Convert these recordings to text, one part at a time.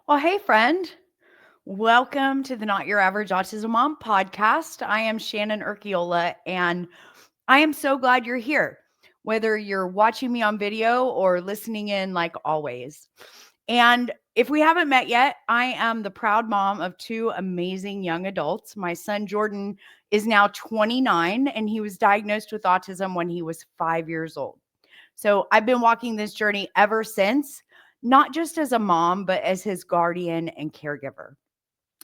Well, hey, friend. Welcome to the Not Your Average Autism Mom podcast. I am Shannon Urquiola, and I am so glad you're here, whether you're watching me on video or listening in like always. And if we haven't met yet, I am the proud mom of two amazing young adults. My son, Jordan, is now 29, and he was diagnosed with autism when he was 5 years old. So I've been walking this journey ever since, not just as a mom, but as his guardian and caregiver.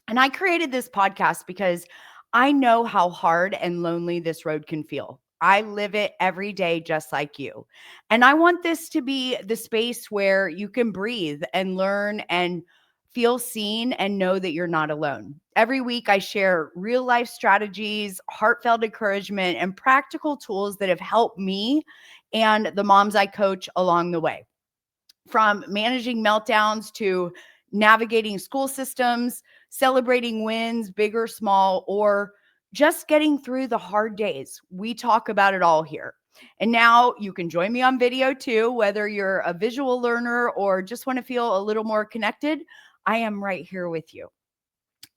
And I created this podcast because I know how hard and lonely this road can feel. I live it every day, just like you. And I want this to be the space where you can breathe and learn and feel seen and know that you're not alone. Every week, I share real life strategies, heartfelt encouragement, and practical tools that have helped me and the moms I coach along the way, from managing meltdowns to navigating school systems, celebrating wins, big or small, or just getting through the hard days. We talk about it all here. And now you can join me on video too, whether you're a visual learner or just want to feel a little more connected. I am right here with you.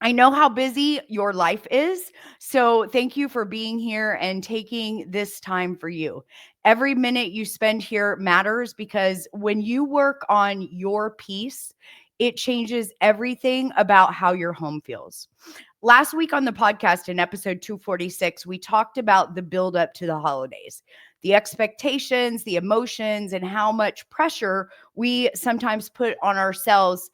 I know how busy your life is. So thank you for being here and taking this time for you. Every minute you spend here matters because when you work on your peace, it changes everything about how your home feels. Last week on the podcast in episode 246, we talked about the build up to the holidays, the expectations, the emotions, and how much pressure we sometimes put on ourselves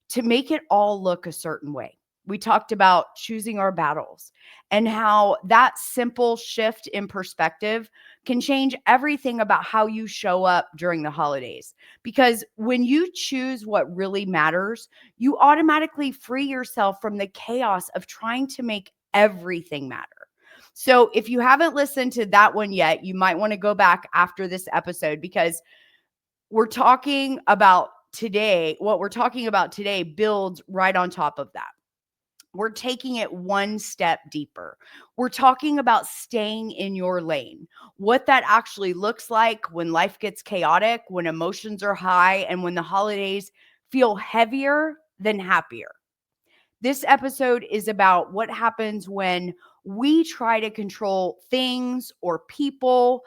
to make it all look a certain way. We talked about choosing our battles and how that simple shift in perspective can change everything about how you show up during the holidays. Because when you choose what really matters, you automatically free yourself from the chaos of trying to make everything matter. So if you haven't listened to that one yet, you might want to go back after this episode because we're talking about today, what we're talking about today builds right on top of that. We're taking it one step deeper. We're talking about staying in your lane, what that actually looks like when life gets chaotic, when emotions are high, and when the holidays feel heavier than happier. This episode is about what happens when we try to control things or people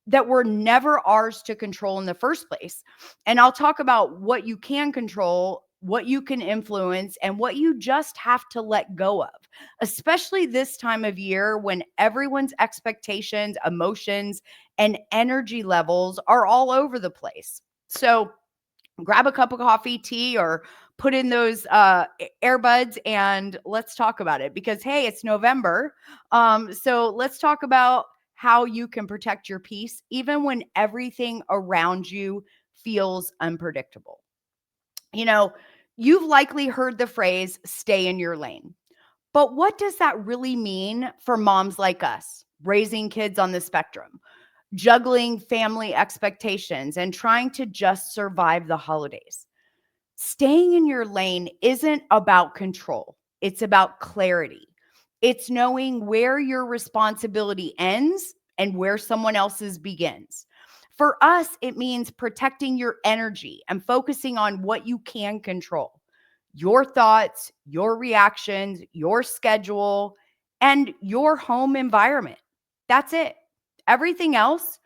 that were never ours to control in the first place. And I'll talk about what you can control, what you can influence, and what you just have to let go of, especially this time of year when everyone's expectations, emotions, and energy levels are all over the place. So, grab a cup of coffee, tea, or put in those earbuds and let's talk about it because, hey, it's November. So let's talk about how you can protect your peace even when everything around you feels unpredictable. You know, you've likely heard the phrase stay in your lane. But what does that really mean for moms like us, raising kids on the spectrum, juggling family expectations, and trying to just survive the holidays? Staying in your lane isn't about control, it's about clarity. It's knowing where your responsibility ends and where someone else's begins. For us, it means protecting your energy and focusing on what you can control: your thoughts, your reactions, your schedule, and your home environment. That's it. Everything else,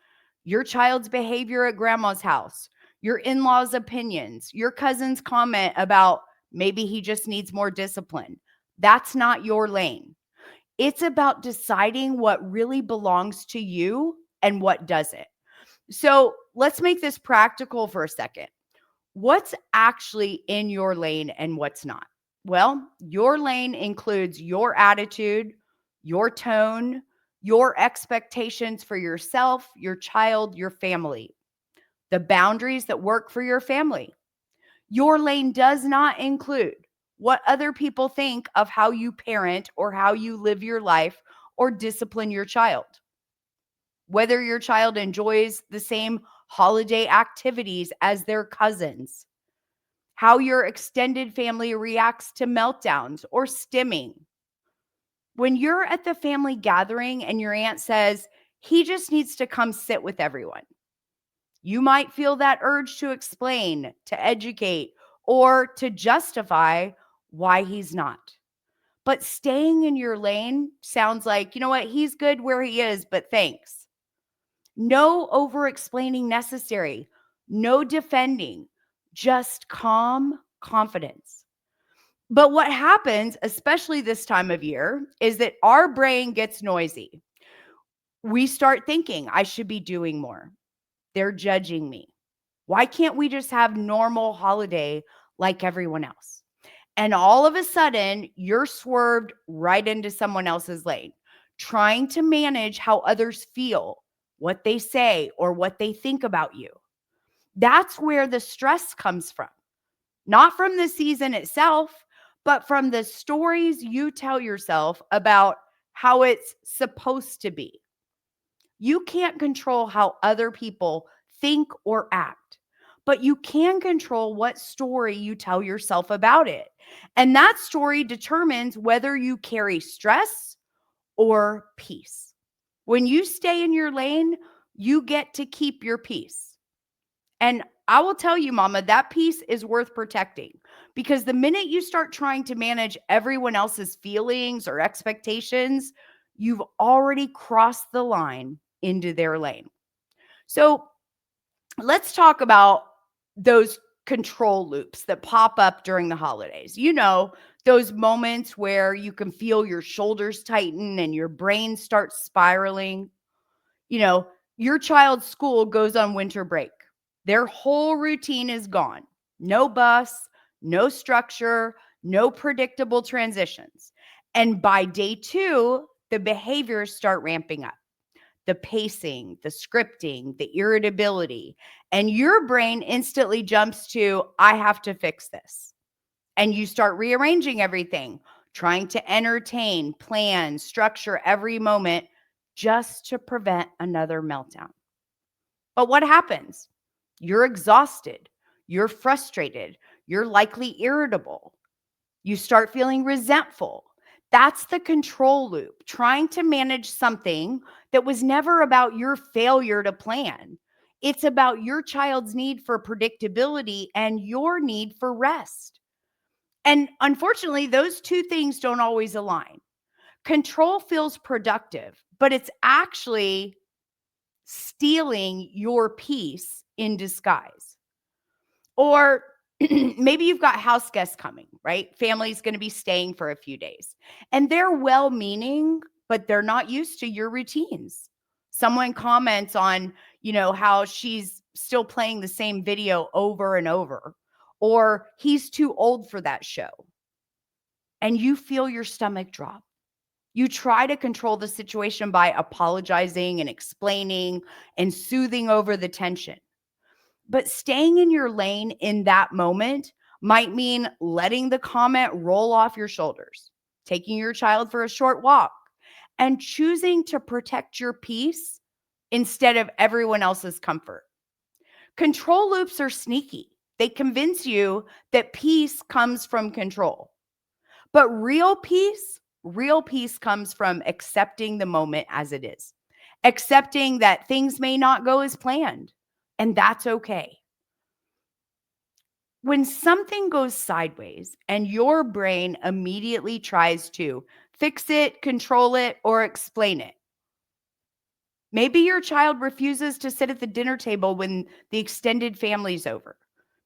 your child's behavior at grandma's house, your in law's opinions, your cousin's comment about maybe he just needs more discipline, that's not your lane. It's about deciding what really belongs to you and what doesn't. So let's make this practical for a second. What's actually in your lane and what's not? Well, your lane includes your attitude, your tone, your expectations for yourself, your child, your family, the boundaries that work for your family. Your lane does not include what other people think of how you parent or how you live your life or discipline your child. Whether your child enjoys the same holiday activities as their cousins, how your extended family reacts to meltdowns or stimming. When you're at the family gathering and your aunt says, he just needs to come sit with everyone, you might feel that urge to explain, to educate, or to justify why he's not. But staying in your lane sounds like, you know what, he's good where he is, but thanks. No over explaining necessary, no defending, just calm confidence. But what happens, especially this time of year, is that our brain gets noisy. We start thinking, I should be doing more. They're judging me. Why can't we just have normal holiday like everyone else? And all of a sudden, you're swerved right into someone else's lane, trying to manage how others feel, what they say, or what they think about you. That's where the stress comes from. Not from the season itself, but from the stories you tell yourself about how it's supposed to be. You can't control how other people think or act, but you can control what story you tell yourself about it. And that story determines whether you carry stress or peace. When you stay in your lane, you get to keep your peace. And I will tell you, mama, that peace is worth protecting, because the minute you start trying to manage everyone else's feelings or expectations, you've already crossed the line into their lane. So let's talk about those control loops that pop up during the holidays. You know, those moments where you can feel your shoulders tighten and your brain starts spiraling. You know, your child's school goes on winter break. Their whole routine is gone. No bus, no structure, no predictable transitions. And by day 2, the behaviors start ramping up. The pacing, the scripting, the irritability, and your brain instantly jumps to, I have to fix this. And you start rearranging everything, trying to entertain, plan, structure every moment just to prevent another meltdown. But what happens? You're exhausted. You're frustrated. You're likely irritable. You start feeling resentful. That's the control loop, trying to manage something that was never about your failure to plan. It's about your child's need for predictability and your need for rest. And unfortunately, those two things don't always align. Control feels productive, but it's actually stealing your peace in disguise. Or maybe you've got house guests coming, right? Family's going to be staying for a few days, and they're well meaning, but they're not used to your routines. Someone comments on, how she's still playing the same video over and over, or he's too old for that show. And you feel your stomach drop. You try to control the situation by apologizing and explaining and soothing over the tension. But staying in your lane in that moment might mean letting the comment roll off your shoulders, taking your child for a short walk, and choosing to protect your peace instead of everyone else's comfort. Control loops are sneaky. They convince you that peace comes from control. But real peace comes from accepting the moment as it is, accepting that things may not go as planned, and that's okay. When something goes sideways and your brain immediately tries to fix it, control it, or explain it, maybe your child refuses to sit at the dinner table when the extended family's over.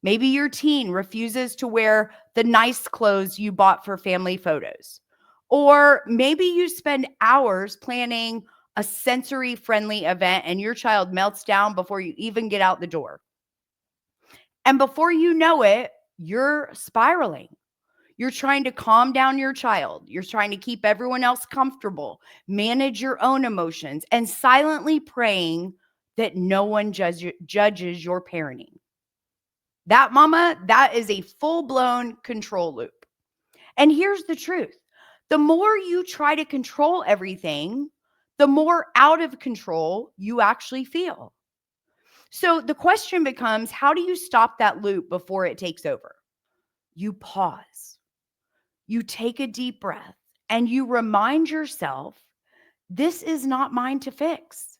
Maybe your teen refuses to wear the nice clothes you bought for family photos. Or maybe you spend hours planning a sensory friendly event and your child melts down before you even get out the door. And before you know it, you're spiraling. You're trying to calm down your child. You're trying to keep everyone else comfortable, manage your own emotions, and silently praying that no one judges your parenting. That, mama, that is a full-blown control loop. And here's the truth. The more you try to control everything, the more out of control you actually feel. So the question becomes, how do you stop that loop before it takes over? You pause. You take a deep breath and you remind yourself, this is not mine to fix.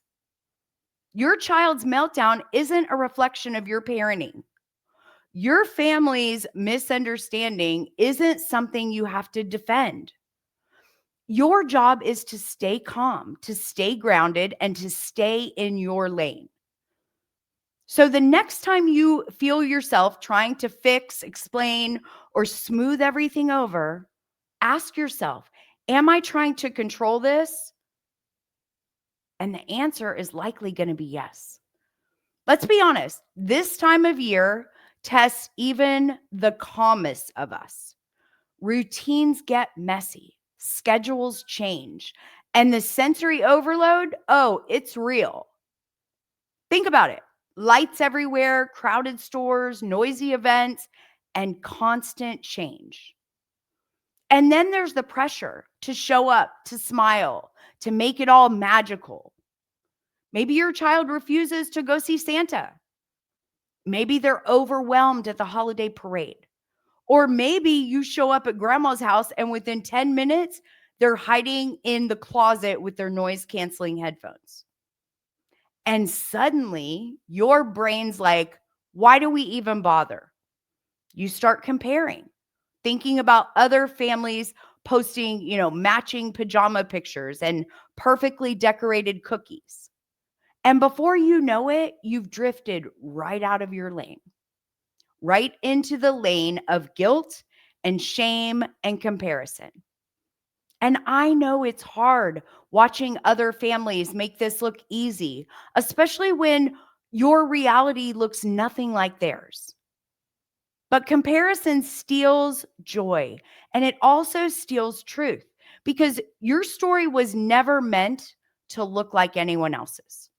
Your child's meltdown isn't a reflection of your parenting. Your family's misunderstanding isn't something you have to defend. Your job is to stay calm, to stay grounded, and to stay in your lane. So the next time you feel yourself trying to fix, explain, or smooth everything over, ask yourself, am I trying to control this? And the answer is likely going to be yes. Let's be honest, this time of year tests even the calmest of us. Routines get messy, schedules change, and the sensory overload, oh, it's real. Think about it. Lights everywhere, crowded stores, noisy events, and constant change. And then there's the pressure to show up, to smile, to make it all magical. Maybe your child refuses to go see Santa. Maybe they're overwhelmed at the holiday parade. Or maybe you show up at grandma's house and within 10 minutes, they're hiding in the closet with their noise canceling headphones. And suddenly your brain's like, why do we even bother? You start comparing, thinking about other families posting, matching pajama pictures and perfectly decorated cookies. And before you know it, you've drifted right out of your lane, right into the lane of guilt and shame and comparison. And I know it's hard watching other families make this look easy, especially when your reality looks nothing like theirs. But comparison steals joy, and it also steals truth because your story was never meant to look like anyone else's.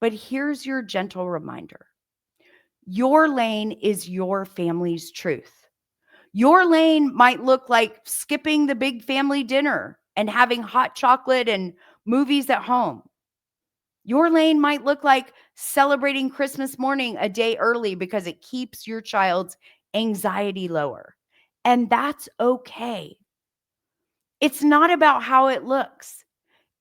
But here's your gentle reminder: your lane is your family's truth. Your lane might look like skipping the big family dinner and having hot chocolate and movies at home. Your lane might look like celebrating Christmas morning a day early because it keeps your child's anxiety lower. And that's okay. It's not about how it looks,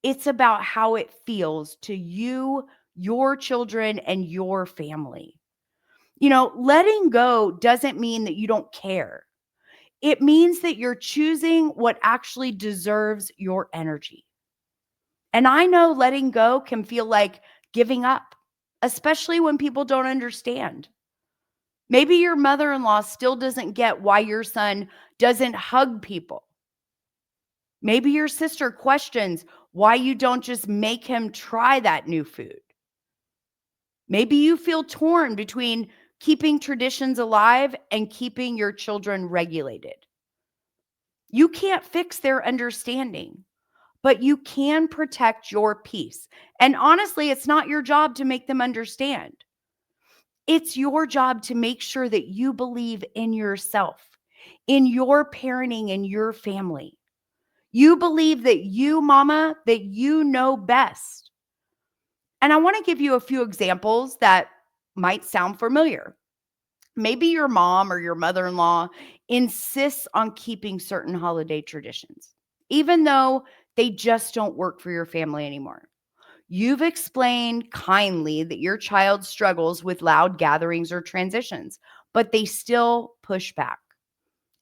it's about how it feels to you, your children, and your family. Letting go doesn't mean that you don't care. It means that you're choosing what actually deserves your energy. And I know letting go can feel like giving up, especially when people don't understand. Maybe your mother in law still doesn't get why your son doesn't hug people. Maybe your sister questions why you don't just make him try that new food. Maybe you feel torn between keeping traditions alive and keeping your children regulated. You can't fix their understanding, but you can protect your peace. And honestly, it's not your job to make them understand. It's your job to make sure that you believe in yourself, in your parenting and your family. You believe that you, mama, that you know best. And I want to give you a few examples that might sound familiar. Maybe your mom or your mother-in-law insists on keeping certain holiday traditions, even though they just don't work for your family anymore. You've explained kindly that your child struggles with loud gatherings or transitions, but they still push back.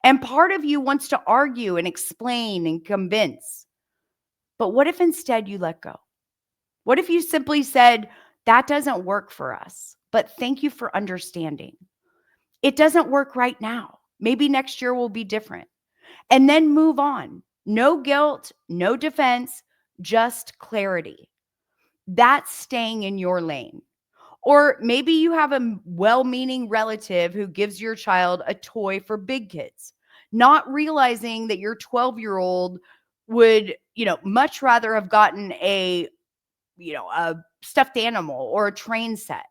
And part of you wants to argue and explain and convince. But what if instead you let go? What if you simply said, that doesn't work for us, but thank you for understanding. It doesn't work right now. Maybe next year will be different. And then move on. No guilt, no defense, just clarity. That's staying in your lane. Or maybe you have a well-meaning relative who gives your child a toy for big kids, not realizing that your 12-year-old would, much rather have gotten a stuffed animal or a train set.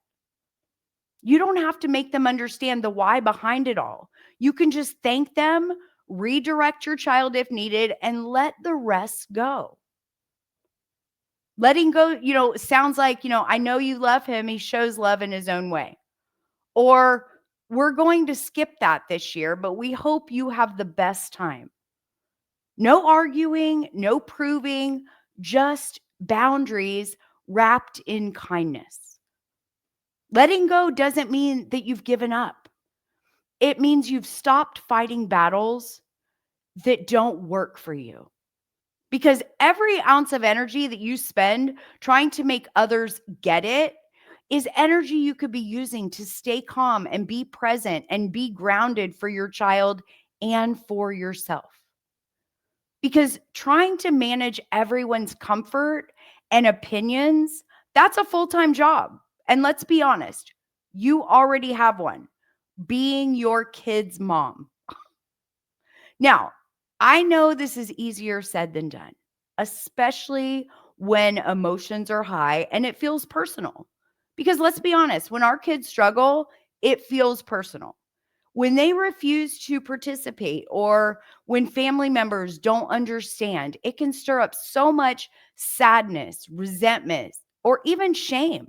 You don't have to make them understand the why behind it all. You can just thank them, redirect your child if needed, and let the rest go. Letting go, sounds like, I know you love him. He shows love in his own way. Or we're going to skip that this year, but we hope you have the best time. No arguing, no proving, just boundaries wrapped in kindness. Letting go doesn't mean that you've given up. It means you've stopped fighting battles that don't work for you. Because every ounce of energy that you spend trying to make others get it is energy you could be using to stay calm and be present and be grounded for your child and for yourself. Because trying to manage everyone's comfort and opinions, that's a full-time job. And let's be honest, you already have one, being your kid's mom. Now, I know this is easier said than done, especially when emotions are high and it feels personal. Because let's be honest, when our kids struggle, it feels personal. When they refuse to participate or when family members don't understand, it can stir up so much sadness, resentment, or even shame.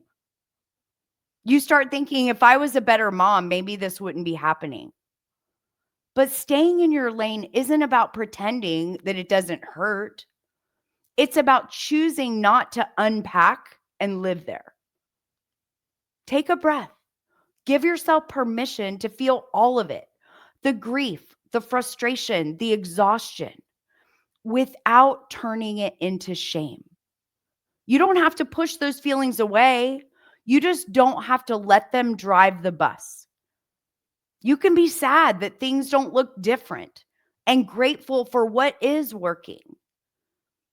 You start thinking, if I was a better mom, maybe this wouldn't be happening. But staying in your lane isn't about pretending that it doesn't hurt. It's about choosing not to unpack and live there. Take a breath. Give yourself permission to feel all of it, the grief, the frustration, the exhaustion, without turning it into shame. You don't have to push those feelings away. You just don't have to let them drive the bus. You can be sad that things don't look different and grateful for what is working.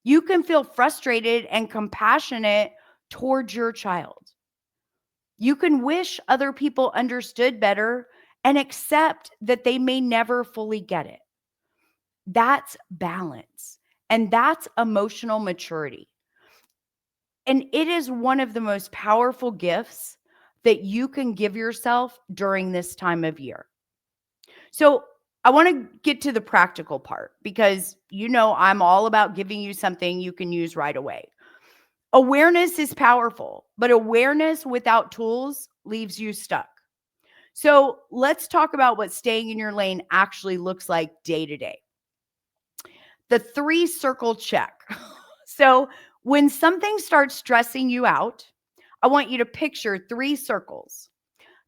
You can feel frustrated and compassionate towards your child. You can wish other people understood better and accept that they may never fully get it. That's balance, and that's emotional maturity. And it is one of the most powerful gifts that you can give yourself during this time of year. So, I want to get to the practical part because I'm all about giving you something you can use right away. Awareness is powerful, but awareness without tools leaves you stuck. So, let's talk about what staying in your lane actually looks like day to day. The 3-circle check. So, when something starts stressing you out, I want you to picture 3 circles.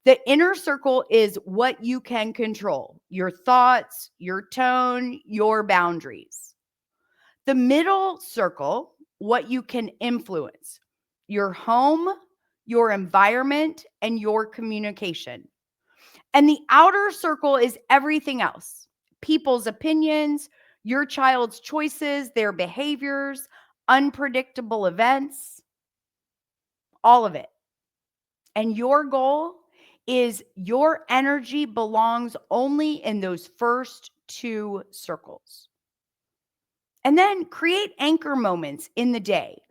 The inner circle is what you can control, your thoughts, your tone, your boundaries. The middle circle, what you can influence, your home, your environment, and your communication. And the outer circle is everything else, people's opinions, your child's choices, their behaviors, unpredictable events, all of it. And your goal is your energy belongs only in those first 2 circles. And then create anchor moments in the day.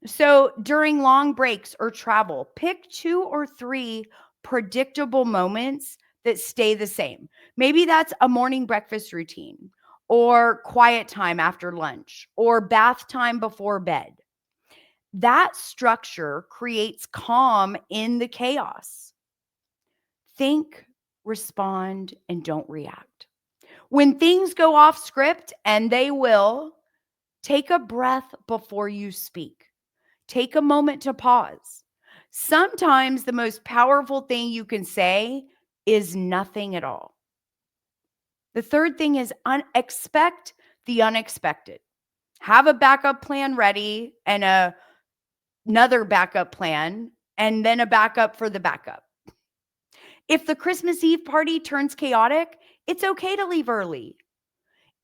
So during long breaks or travel, pick 2 or 3 predictable moments that stay the same. Maybe that's a morning breakfast routine, or quiet time after lunch, or bath time before bed. That structure creates calm in the chaos. Think, respond, and don't react. When things go off script, and they will, take a breath before you speak. Take a moment to pause. Sometimes the most powerful thing you can say is nothing at all. The third thing is expect the unexpected. Have a backup plan ready and another backup plan, and then a backup for the backup. If the Christmas Eve party turns chaotic, it's okay to leave early.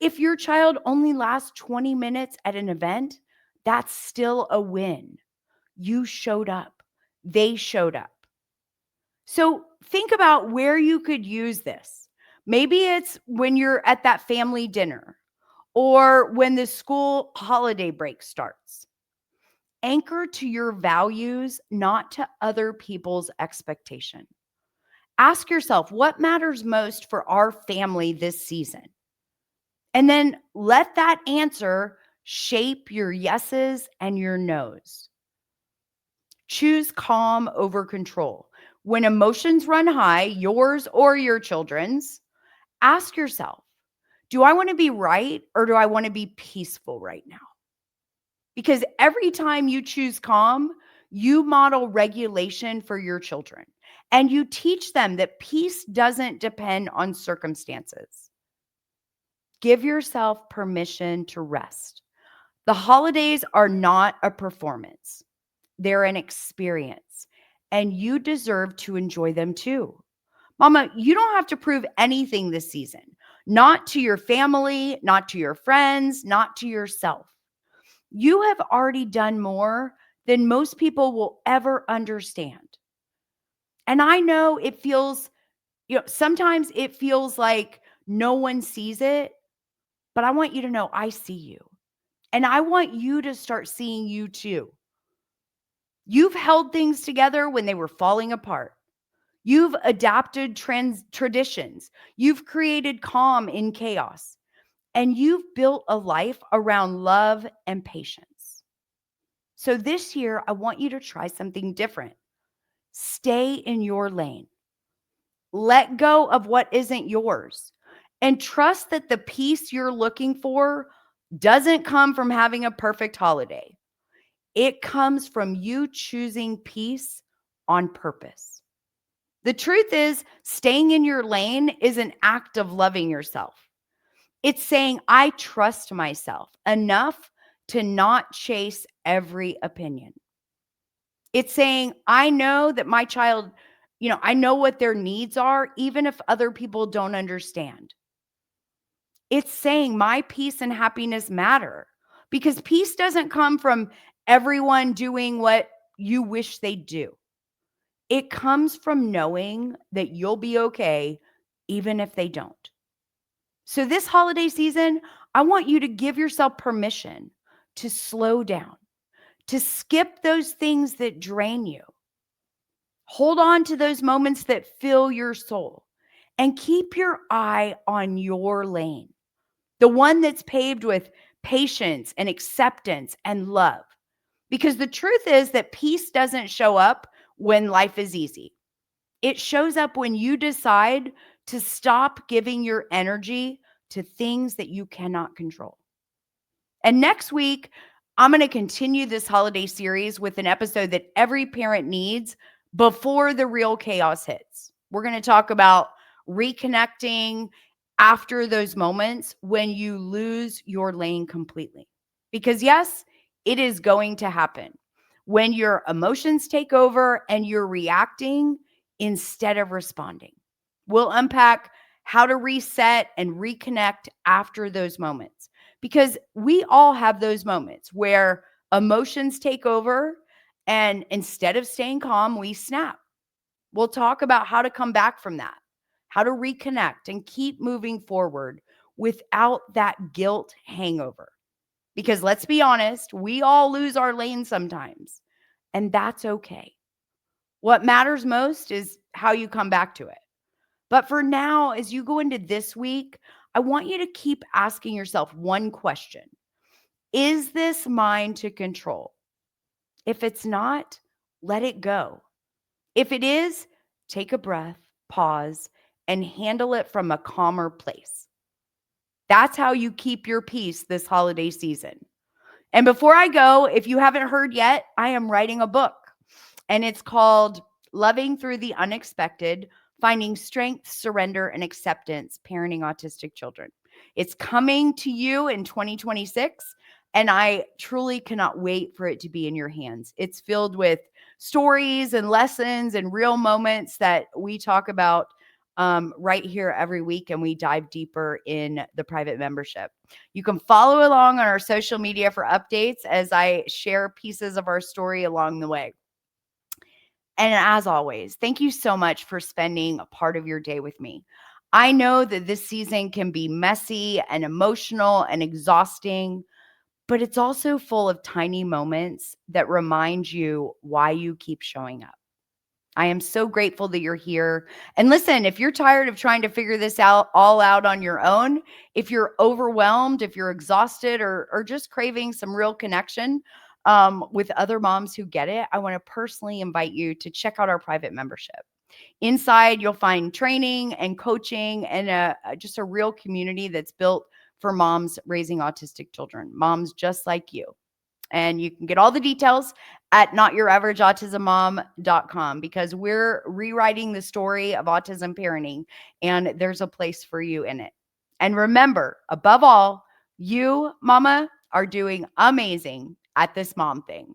If your child only lasts 20 minutes at an event, that's still a win. You showed up. They showed up. So think about where you could use this. Maybe it's when you're at that family dinner or when the school holiday break starts. Anchor to your values, not to other people's expectation. Ask yourself, what matters most for our family this season? And then let that answer shape your yeses and your nos. Choose calm over control. When emotions run high, yours or your children's, ask yourself, do I want to be right or do I want to be peaceful right now? Because every time you choose calm, you model regulation for your children. And you teach them that peace doesn't depend on circumstances. Give yourself permission to rest. The holidays are not a performance, they're an experience, and you deserve to enjoy them too. Mama, you don't have to prove anything this season, not to your family, not to your friends, not to yourself. You have already done more than most people will ever understand. And I know it feels, sometimes it feels like no one sees it, but I want you to know I see you. And I want you to start seeing you too. You've held things together when they were falling apart. You've adapted traditions. You've created calm in chaos. And you've built a life around love and patience. So this year, I want you to try something different. Stay in your lane. Let go of what isn't yours. And trust that the peace you're looking for doesn't come from having a perfect holiday. It comes from you choosing peace on purpose. The truth is, staying in your lane is an act of loving yourself. It's saying, I trust myself enough to not chase every opinion. It's saying, I know that my child, I know what their needs are, even if other people don't understand. It's saying my peace and happiness matter, because peace doesn't come from everyone doing what you wish they do. It comes from knowing that you'll be okay, even if they don't. So this holiday season, I want you to give yourself permission to slow down, to skip those things that drain you. Hold on to those moments that fill your soul, and keep your eye on your lane, the one that's paved with patience and acceptance and love. Because the truth is that peace doesn't show up when life is easy. It shows up when you decide to stop giving your energy to things that you cannot control. And next week, I'm going to continue this holiday series with an episode that every parent needs before the real chaos hits. We're going to talk about reconnecting after those moments when you lose your lane completely. Because yes, it is going to happen when your emotions take over and you're reacting instead of responding. We'll unpack how to reset and reconnect after those moments, because we all have those moments where emotions take over and instead of staying calm, we snap. We'll talk about how to come back from that, how to reconnect and keep moving forward without that guilt hangover. Because let's be honest, we all lose our lane sometimes, and that's okay. What matters most is how you come back to it. But for now, as you go into this week, I want you to keep asking yourself one question. Is this mine to control? If it's not, let it go. If it is, take a breath, pause, and handle it from a calmer place. That's how you keep your peace this holiday season. And before I go, if you haven't heard yet, I am writing a book, and it's called Loving Through the Unexpected: Finding Strength, Surrender, and Acceptance, Parenting Autistic Children. It's coming to you in 2026, and I truly cannot wait for it to be in your hands. It's filled with stories and lessons and real moments that we talk about right here every week, and we dive deeper in the private membership. You can follow along on our social media for updates as I share pieces of our story along the way. And as always, thank you so much for spending a part of your day with me. I know that this season can be messy and emotional and exhausting, but it's also full of tiny moments that remind you why you keep showing up. I am so grateful that you're here. And listen, if you're tired of trying to figure this out all out on your own, if you're overwhelmed, if you're exhausted, or just craving some real connection with other moms who get it, I want to personally invite you to check out our private membership. Inside, you'll find training and coaching and just a real community that's built for moms raising autistic children, moms just like you. And you can get all the details at notyouraverage.autismmom.com, because we're rewriting the story of autism parenting, and there's a place for you in it. And remember, above all, you, mama, are doing amazing at this mom thing.